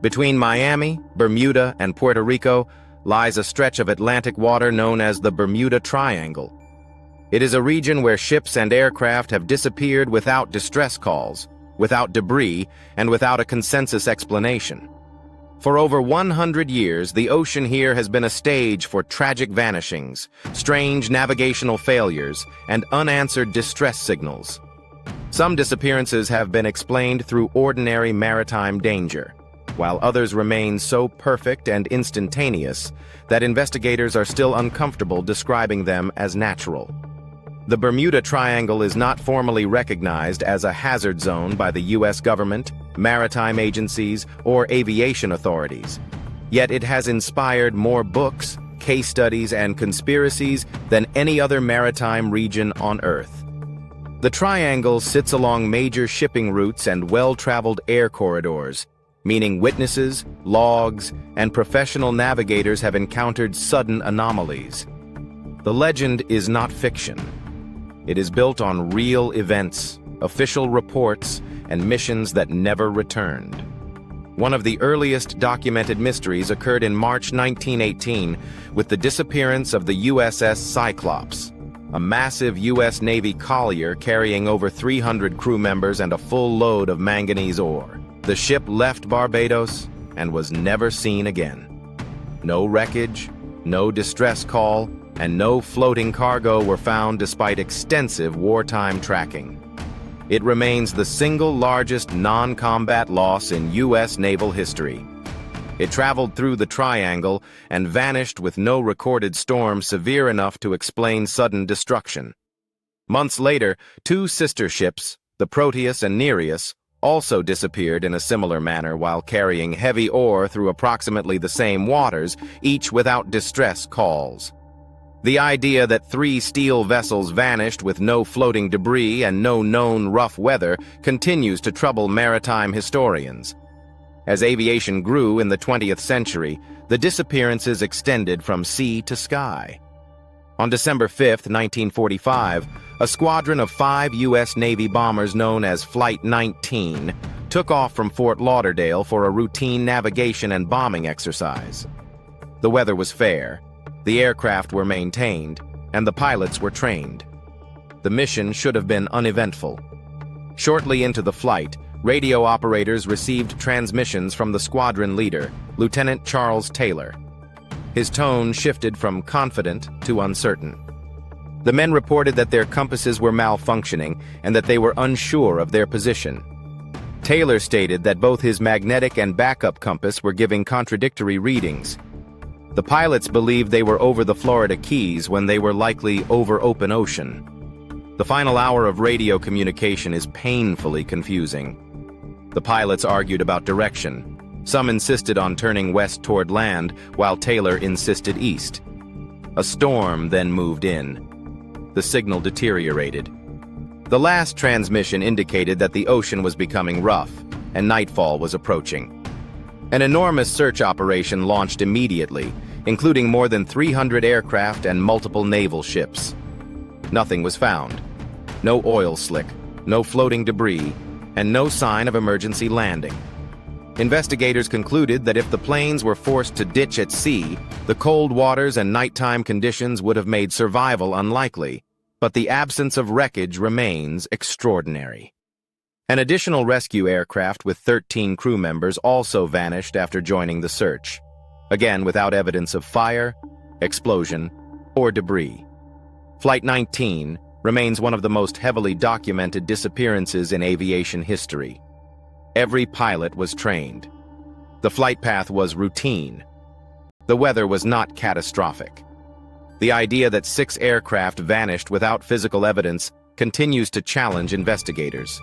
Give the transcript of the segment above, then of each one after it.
Between Miami, Bermuda, and Puerto Rico lies a stretch of Atlantic water known as the Bermuda Triangle. It is a region where ships and aircraft have disappeared without distress calls, without debris, and without a consensus explanation. For over 100 years, the ocean here has been a stage for tragic vanishings, strange navigational failures, and unanswered distress signals. Some disappearances have been explained through ordinary maritime danger, while others remain so perfect and instantaneous that investigators are still uncomfortable describing them as natural. The Bermuda Triangle is not formally recognized as a hazard zone by the U.S. government, maritime agencies, or aviation authorities. Yet it has inspired more books, case studies, and conspiracies than any other maritime region on Earth. The Triangle sits along major shipping routes and well-traveled air corridors, meaning witnesses, logs, and professional navigators have encountered sudden anomalies. The legend is not fiction. It is built on real events, official reports, and missions that never returned. One of the earliest documented mysteries occurred in March 1918 with the disappearance of the USS Cyclops, a massive U.S. Navy collier carrying over 300 crew members and a full load of manganese ore. The ship left Barbados and was never seen again. No wreckage, no distress call, and no floating cargo were found despite extensive wartime tracking. It remains the single largest non-combat loss in U.S. naval history. It traveled through the Triangle and vanished with no recorded storm severe enough to explain sudden destruction. Months later, two sister ships, the Proteus and Nereus, also disappeared in a similar manner while carrying heavy ore through approximately the same waters, each without distress calls. The idea that 3 steel vessels vanished with no floating debris and no known rough weather continues to trouble maritime historians. As aviation grew in the 20th century, the disappearances extended from sea to sky. On December 5, 1945, a squadron of 5 U.S. Navy bombers known as Flight 19 took off from Fort Lauderdale for a routine navigation and bombing exercise. The weather was fair, the aircraft were maintained, and the pilots were trained. The mission should have been uneventful. Shortly into the flight, radio operators received transmissions from the squadron leader, Lieutenant Charles Taylor. His tone shifted from confident to uncertain. The men reported that their compasses were malfunctioning and that they were unsure of their position. Taylor stated that both his magnetic and backup compass were giving contradictory readings. The pilots believed they were over the Florida Keys when they were likely over open ocean. The final hour of radio communication is painfully confusing. The pilots argued about direction. Some insisted on turning west toward land, while Taylor insisted east. A storm then moved in. The signal deteriorated. The last transmission indicated that the ocean was becoming rough, and nightfall was approaching. An enormous search operation launched immediately, including more than 300 aircraft and multiple naval ships. Nothing was found. No oil slick, no floating debris, and no sign of emergency landing. Investigators concluded that if the planes were forced to ditch at sea, the cold waters and nighttime conditions would have made survival unlikely, but the absence of wreckage remains extraordinary. An additional rescue aircraft with 13 crew members also vanished after joining the search, again without evidence of fire, explosion, or debris. Flight 19 remains one of the most heavily documented disappearances in aviation history. Every pilot was trained. The flight path was routine. The weather was not catastrophic. The idea that 6 aircraft vanished without physical evidence continues to challenge investigators.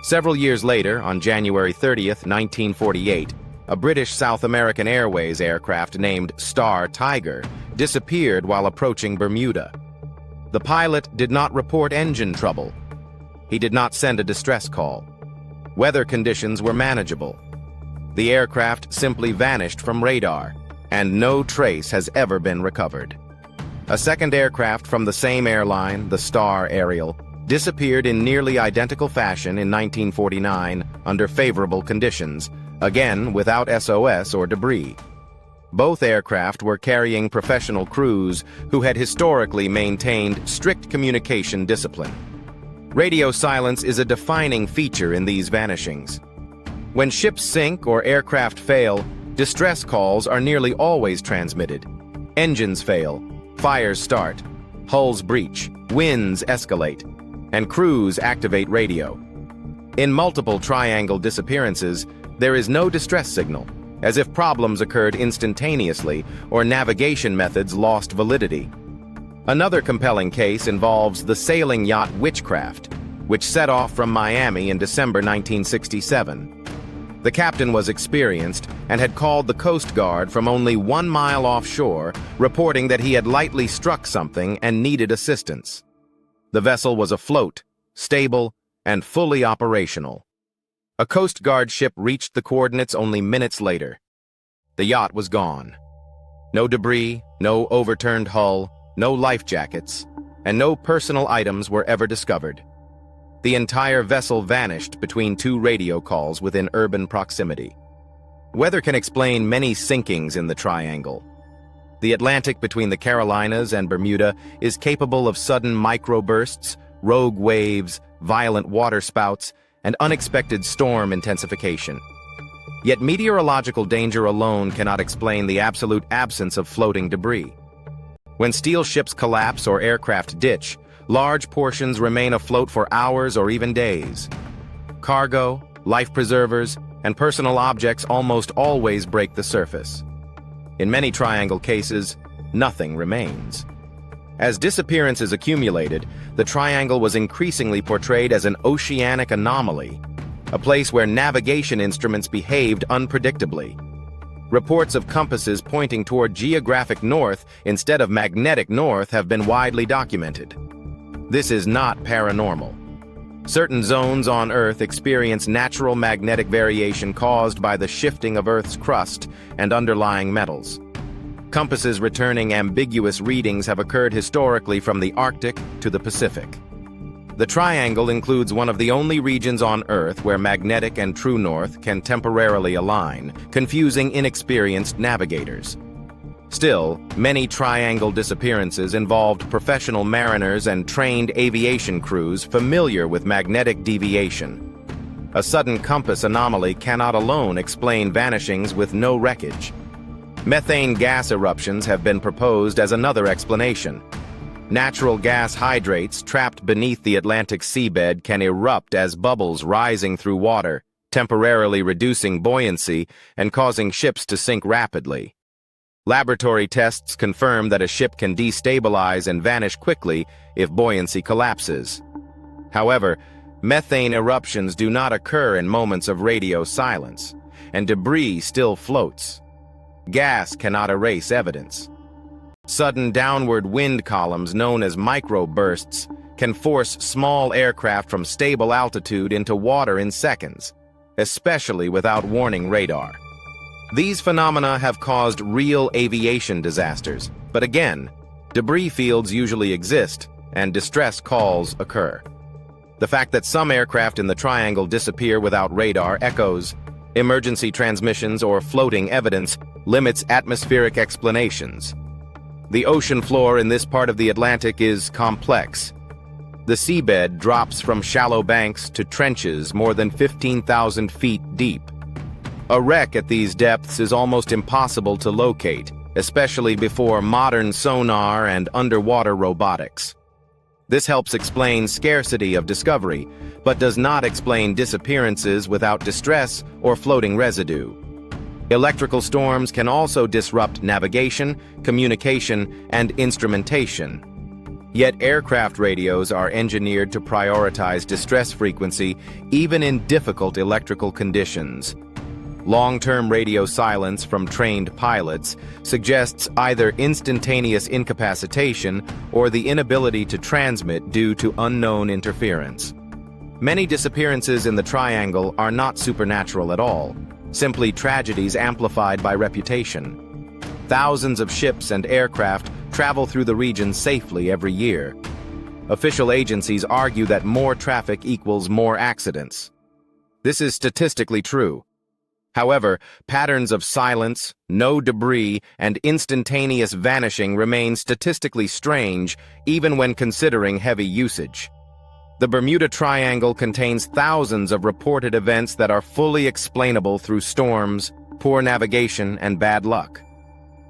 Several years later, on January 30, 1948, a British South American Airways aircraft named Star Tiger disappeared while approaching Bermuda. The pilot did not report engine trouble. He did not send a distress call. Weather conditions were manageable. The aircraft simply vanished from radar, and no trace has ever been recovered. A second aircraft from the same airline, the Star Ariel, disappeared in nearly identical fashion in 1949 under favorable conditions, again without SOS or debris. Both aircraft were carrying professional crews who had historically maintained strict communication discipline. Radio silence is a defining feature in these vanishings. When ships sink or aircraft fail, distress calls are nearly always transmitted. Engines fail, fires start, hulls breach, winds escalate, and crews activate radio. In multiple triangle disappearances, there is no distress signal, as if problems occurred instantaneously or navigation methods lost validity. Another compelling case involves the sailing yacht Witchcraft, which set off from Miami in December 1967. The captain was experienced and had called the Coast Guard from only 1 mile offshore, reporting that he had lightly struck something and needed assistance. The vessel was afloat, stable, and fully operational. A Coast Guard ship reached the coordinates only minutes later. The yacht was gone. No debris, no overturned hull, no life jackets, and no personal items were ever discovered. The entire vessel vanished between 2 radio calls within urban proximity. Weather can explain many sinkings in the triangle. The Atlantic between the Carolinas and Bermuda is capable of sudden microbursts, rogue waves, violent waterspouts, and unexpected storm intensification. Yet meteorological danger alone cannot explain the absolute absence of floating debris. When steel ships collapse or aircraft ditch, large portions remain afloat for hours or even days. Cargo, life preservers, and personal objects almost always break the surface. In many triangle cases, nothing remains. As disappearances accumulated, the triangle was increasingly portrayed as an oceanic anomaly, a place where navigation instruments behaved unpredictably. Reports of compasses pointing toward geographic north instead of magnetic north have been widely documented. This is not paranormal. Certain zones on Earth experience natural magnetic variation caused by the shifting of Earth's crust and underlying metals. Compasses returning ambiguous readings have occurred historically from the Arctic to the Pacific. The triangle includes one of the only regions on Earth where magnetic and true north can temporarily align, confusing inexperienced navigators. Still, many triangle disappearances involved professional mariners and trained aviation crews familiar with magnetic deviation. A sudden compass anomaly cannot alone explain vanishings with no wreckage. Methane gas eruptions have been proposed as another explanation. Natural gas hydrates trapped beneath the Atlantic seabed can erupt as bubbles rising through water, temporarily reducing buoyancy and causing ships to sink rapidly. Laboratory tests confirm that a ship can destabilize and vanish quickly if buoyancy collapses. However, methane eruptions do not occur in moments of radio silence, and debris still floats. Gas cannot erase evidence. Sudden downward wind columns known as microbursts can force small aircraft from stable altitude into water in seconds, especially without warning radar. These phenomena have caused real aviation disasters, but again, debris fields usually exist and distress calls occur. The fact that some aircraft in the triangle disappear without radar echoes, emergency transmissions, or floating evidence limits atmospheric explanations. The ocean floor in this part of the Atlantic is complex. The seabed drops from shallow banks to trenches more than 15,000 feet deep. A wreck at these depths is almost impossible to locate, especially before modern sonar and underwater robotics. This helps explain scarcity of discovery, but does not explain disappearances without distress or floating residue. Electrical storms can also disrupt navigation, communication, and instrumentation. Yet aircraft radios are engineered to prioritize distress frequency even in difficult electrical conditions. Long-term radio silence from trained pilots suggests either instantaneous incapacitation or the inability to transmit due to unknown interference. Many disappearances in the triangle are not supernatural at all, simply tragedies amplified by reputation. Thousands of ships and aircraft travel through the region safely every year. Official agencies argue that more traffic equals more accidents. This is statistically true. However, patterns of silence, no debris, and instantaneous vanishing remain statistically strange even when considering heavy usage. The Bermuda Triangle contains thousands of reported events that are fully explainable through storms, poor navigation, and bad luck.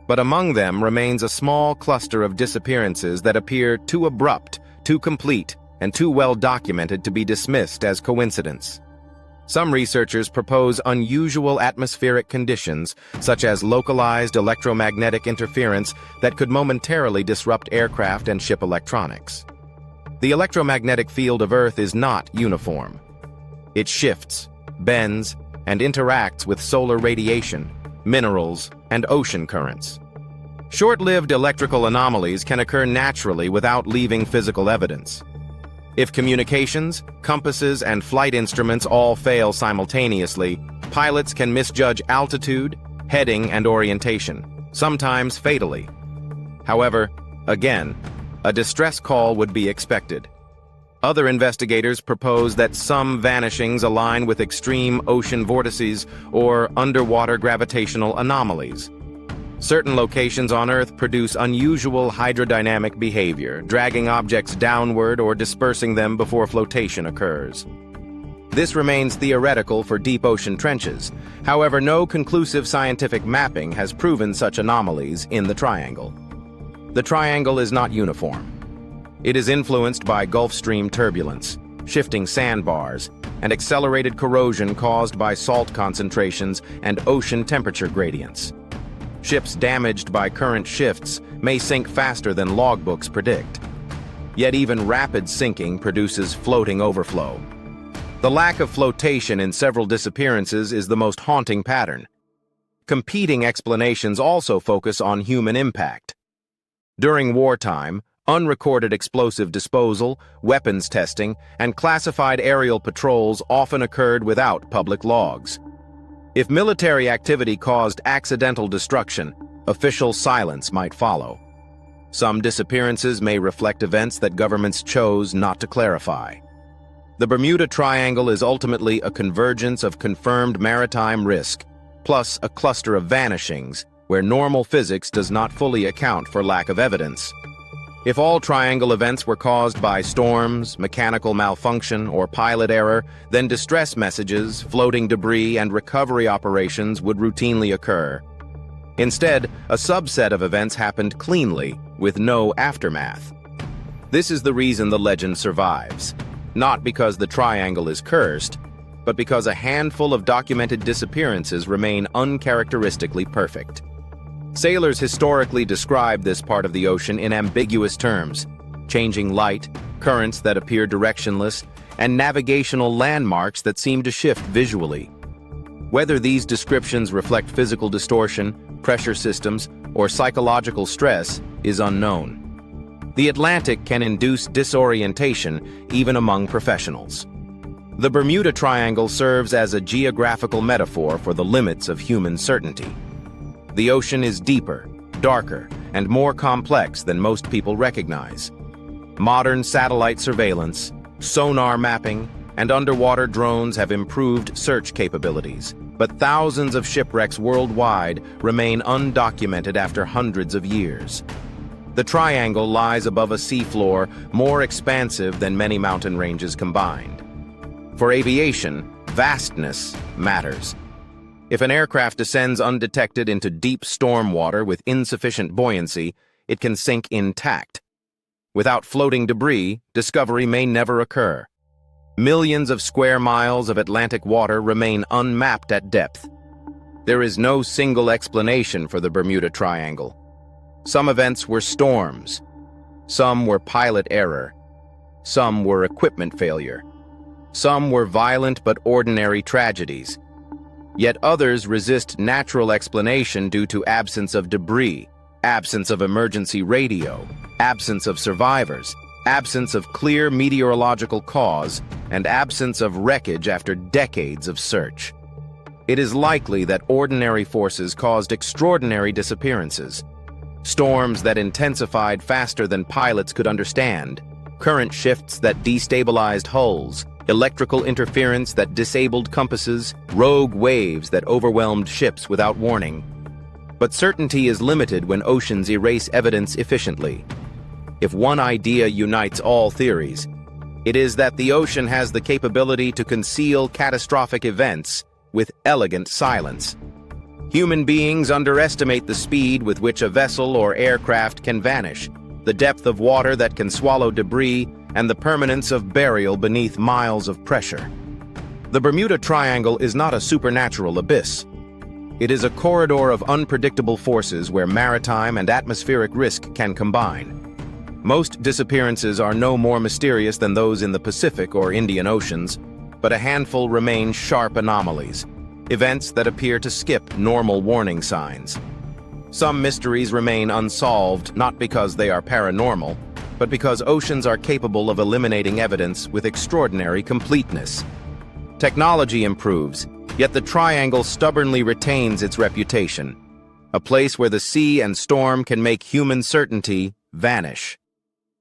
But among them remains a small cluster of disappearances that appear too abrupt, too complete, and too well documented to be dismissed as coincidence. Some researchers propose unusual atmospheric conditions, such as localized electromagnetic interference that could momentarily disrupt aircraft and ship electronics. The electromagnetic field of Earth is not uniform. It shifts, bends, and interacts with solar radiation, minerals, and ocean currents. Short-lived electrical anomalies can occur naturally without leaving physical evidence. If communications, compasses, and flight instruments all fail simultaneously, pilots can misjudge altitude, heading, and orientation, sometimes fatally. However, again, a distress call would be expected. Other investigators propose that some vanishings align with extreme ocean vortices or underwater gravitational anomalies. Certain locations on Earth produce unusual hydrodynamic behavior, dragging objects downward or dispersing them before flotation occurs. This remains theoretical for deep ocean trenches. However, no conclusive scientific mapping has proven such anomalies in the triangle. The triangle is not uniform. It is influenced by Gulf Stream turbulence, shifting sandbars, and accelerated corrosion caused by salt concentrations and ocean temperature gradients. Ships damaged by current shifts may sink faster than logbooks predict. Yet even rapid sinking produces floating overflow. The lack of flotation in several disappearances is the most haunting pattern. Competing explanations also focus on human impact. During wartime, unrecorded explosive disposal, weapons testing, and classified aerial patrols often occurred without public logs. If military activity caused accidental destruction, official silence might follow. Some disappearances may reflect events that governments chose not to clarify. The Bermuda Triangle is ultimately a convergence of confirmed maritime risk, plus a cluster of vanishings, where normal physics does not fully account for lack of evidence. If all triangle events were caused by storms, mechanical malfunction, or pilot error, then distress messages, floating debris, and recovery operations would routinely occur. Instead, a subset of events happened cleanly, with no aftermath. This is the reason the legend survives. Not because the triangle is cursed, but because a handful of documented disappearances remain uncharacteristically perfect. Sailors historically describe this part of the ocean in ambiguous terms: changing light, currents that appear directionless, and navigational landmarks that seem to shift visually. Whether these descriptions reflect physical distortion, pressure systems, or psychological stress is unknown. The Atlantic can induce disorientation even among professionals. The Bermuda Triangle serves as a geographical metaphor for the limits of human certainty. The ocean is deeper, darker, and more complex than most people recognize. Modern satellite surveillance, sonar mapping, and underwater drones have improved search capabilities, but thousands of shipwrecks worldwide remain undocumented after hundreds of years. The triangle lies above a seafloor more expansive than many mountain ranges combined. For aviation, vastness matters. If an aircraft descends undetected into deep storm water with insufficient buoyancy, it can sink intact. Without floating debris, discovery may never occur. Millions of square miles of Atlantic water remain unmapped at depth. There is no single explanation for the Bermuda Triangle. Some events were storms. Some were pilot error. Some were equipment failure. Some were violent but ordinary tragedies. Yet others resist natural explanation due to absence of debris, absence of emergency radio, absence of survivors, absence of clear meteorological cause, and absence of wreckage after decades of search. It is likely that ordinary forces caused extraordinary disappearances. Storms that intensified faster than pilots could understand, current shifts that destabilized hulls, electrical interference that disabled compasses, rogue waves that overwhelmed ships without warning. But certainty is limited when oceans erase evidence efficiently. If one idea unites all theories, it is that the ocean has the capability to conceal catastrophic events with elegant silence. Human beings underestimate the speed with which a vessel or aircraft can vanish, the depth of water that can swallow debris, and the permanence of burial beneath miles of pressure. The Bermuda Triangle is not a supernatural abyss. It is a corridor of unpredictable forces where maritime and atmospheric risk can combine. Most disappearances are no more mysterious than those in the Pacific or Indian Oceans, but a handful remain sharp anomalies, events that appear to skip normal warning signs. Some mysteries remain unsolved not because they are paranormal, but because oceans are capable of eliminating evidence with extraordinary completeness. Technology improves, yet the triangle stubbornly retains its reputation, a place where the sea and storm can make human certainty vanish.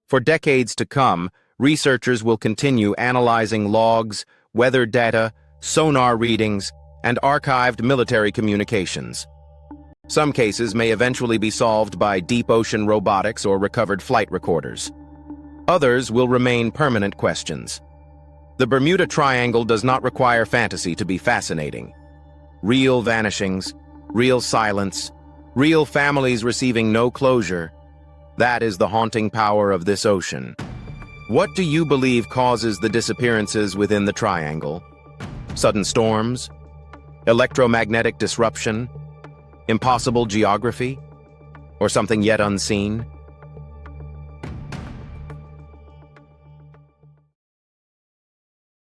For decades to come, researchers will continue analyzing logs, weather data, sonar readings, and archived military communications. Some cases may eventually be solved by deep ocean robotics or recovered flight recorders. Others will remain permanent questions. The Bermuda Triangle does not require fantasy to be fascinating. Real vanishings, real silence, real families receiving no closure. That is the haunting power of this ocean. What do you believe causes the disappearances within the triangle? Sudden storms? Electromagnetic disruption? Impossible geography? Or something yet unseen?